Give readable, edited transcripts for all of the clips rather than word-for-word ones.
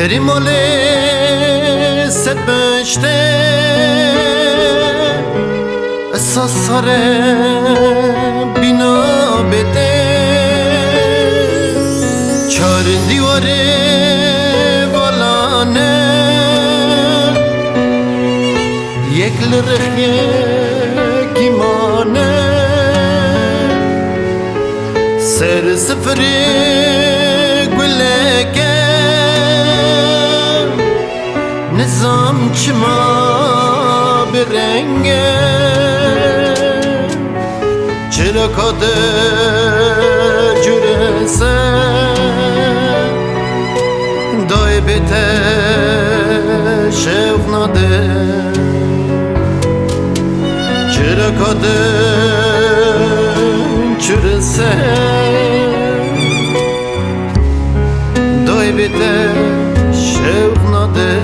بری ماله ست بشته اساس ساره بینا بده چار دیواره والانه یک لرخیه گیمانه سر سفره گلگه نظام چما برنگه چرا کاده جورسه دای بیته شوق ناده چرا کاده جورسه دای بیته شوق ناده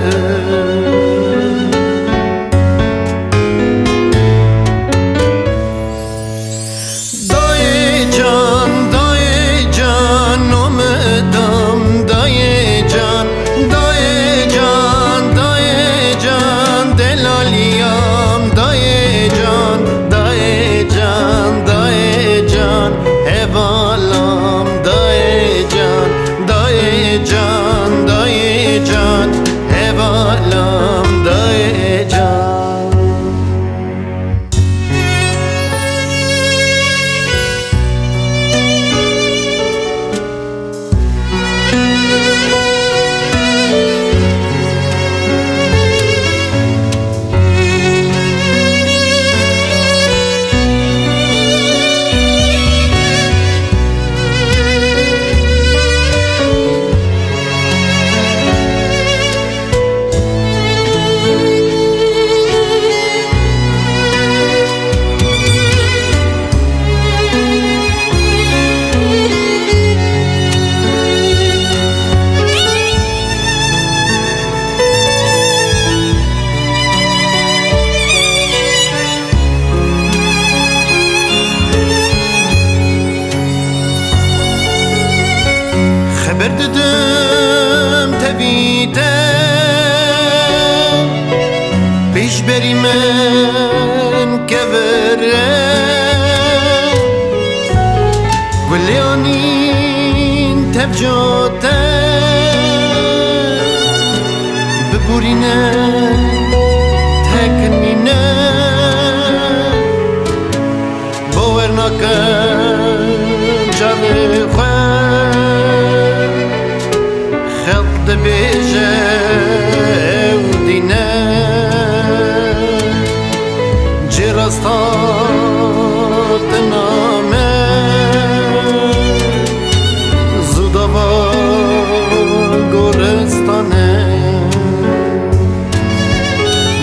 خبر دادم تویده پیش بری من کبره گلیانین تفجاده ببورینه تکنینه باور نکن جاوه خلق بیجه و دینه جرستات نامه زوداوا گورستانه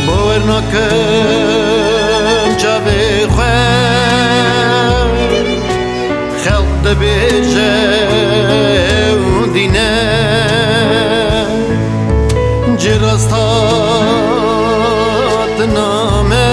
باور نکن جاوه خواه خلق بیجه و دینه جرستات نامه